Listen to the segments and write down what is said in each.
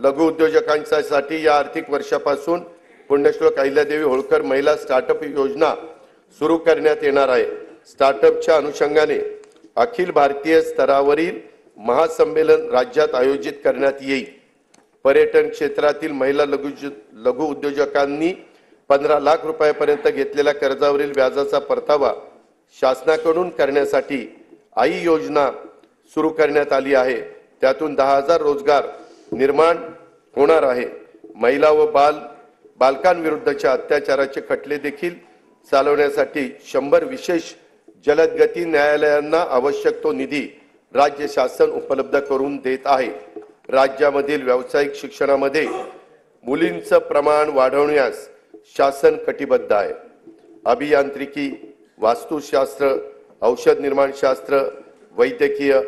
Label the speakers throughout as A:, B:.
A: लघु उद्योजकांसाठी या आर्थिक वर्षापासून पुण्यश्लोक अहिल्यादेवी होळकर महिला स्टार्टअप योजना सुरू करण्यात येणार आहे। स्टार्टअपच्या अनुषंगाने अखिल भारतीय स्तरावरील महासंमेलन राज्यात आयोजित करण्यात येईल। पर्यटन क्षेत्रातील महिला लघु उद्योजकांनी 15 लाख रुपयांपर्यंत घेतलेल्या कर्जावरील व्याजाचा परतावा शासनाकडून करण्यासाठी आई योजना सुरू करण्यात आली आहे। त्यातून 10,000 रोजगार निर्माण होणार आहे। महिला व बालकांविरुद्धच्या अत्याचाराचे खटले देखील चालवण्यासाठी 100 विशेष जलदगती न्यायालयांना आवश्यक तो निधी राज्य शासन उपलब्ध करून देत आहे। राज्यामधील व्यावसायिक शिक्षणामध्ये मुलींचं प्रमाण वाढवण्यास शासन कटिबद्ध आहे। अभियांत्रिकी, वास्तुशास्त्र, औषध निर्माण शास्त्र, वैद्यकीय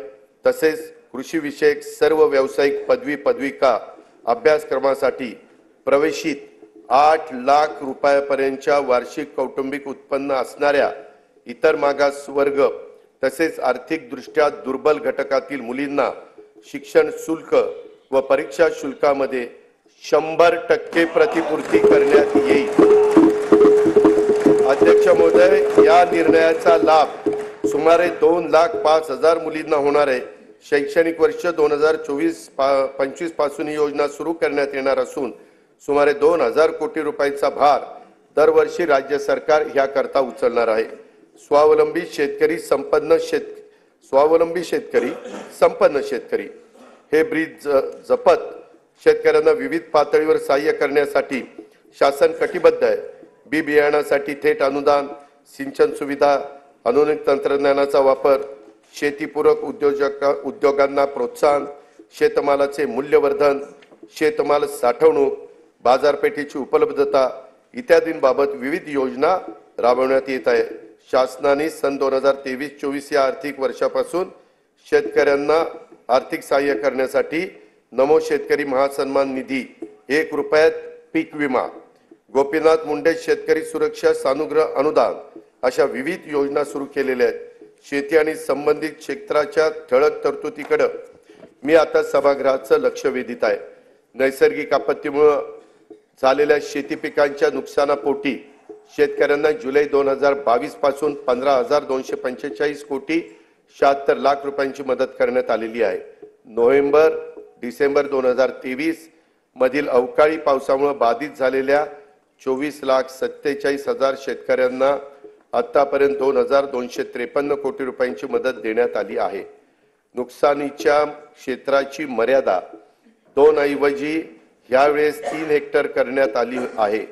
A: तसेच कृषी विषयक सर्व व्यावसायिक पदविका अभ्यासक्रमासाठी प्रवेशित 8 लाख रुपयांपर्यंतच्या वार्षिक कौटुंबिक उत्पन्न असणाऱ्या इतर मागास वर्ग तसेच आर्थिकदृष्ट्या दुर्बल घटकातील मुलींना शिक्षण शुल्क व परीक्षा शुल्कामध्ये 100% प्रतिपूर्ती करण्यात येईल। अध्यक्ष महोदय, या निर्णयाचा लाभ सुमारे 2,05,000 मुलींना होणार आहे। शैक्षणिक वर्ष 2024-25 पासून ही योजना सुरू करण्यात येणार असून सुमारे 2,000 कोटी रुपयांचा भार दरवर्षी राज्य सरकार याकरता उचलणार आहे। स्वावलंबी शेतकरी संपन्न शेतकरी हे ब्रीद जपत शेतकऱ्यांना विविध पातळीवर सहाय्य करण्यासाठी शासन कटिबद्ध आहे। बी बियाणासाठी थेट अनुदान, सिंचन सुविधा, आधुनिक तंत्रज्ञानाचा वापर, शेतीपूरक उद्योगांना प्रोत्साहन, शेतमालाचे मूल्यवर्धन, शेतमाल साठवणूक, बाजारपेठेची उपलब्धता इत्यादींबाबत विविध योजना राबवण्यात येत आहे। शासनाने सन 2023-24 या आर्थिक वर्षापासून शेतकऱ्यांना आर्थिक सहाय्य करण्यासाठी नमो शेतकरी महासन्मान निधी, 1 रुपयात पीक विमा, गोपीनाथ मुंडे शेतकरी सुरक्षा सानुग्रह अनुदान अशा विविध योजना सुरू केलेल्या आहेत। शेती आणि संबंधित क्षेत्राच्या ठळक तरतुदीकडे मी आता सभागृहाचं लक्ष वेधित आहे। नैसर्गिक आपत्तीमुळे झालेल्या शेती पिकांच्या नुकसानापोटी शेतकऱ्यांना जुलै 2022 पासून 15,245 कोटी 76 लाख रुपयांची मदत करण्यात आलेली आहे। नोव्हेंबर-डिसेंबर 2023 मधील अवकाळी पावसामुळे बाधित झालेल्या 24,47,000 शेतकऱ्यांना आतापर्यंत 2,253 कोटी रुपयांची मदत देण्यात आली आहे। नुकसानीच्या क्षेत्राची मर्यादा 2 ऐवजी यावेळेस 3 हेक्टर करण्यात आली आहे।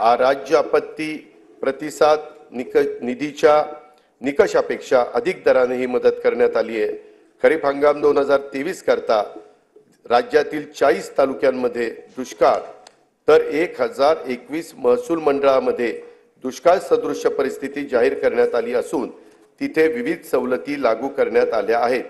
A: राज्य आपत्ती प्रतिसाद निधीच्या निकषापेक्षा अधिक दराने ही मदत करण्यात आली आहे। खरीप हंगाम 2023 करता राज्यातील 40 तालुक्यांमध्ये दुष्काळ तर 1021 महसूल मंडळामध्ये दुष्काळ सदृश परिस्थिती जाहीर करण्यात आली असून तिथे विविध सवलती लागू करण्यात आल्या आहेत।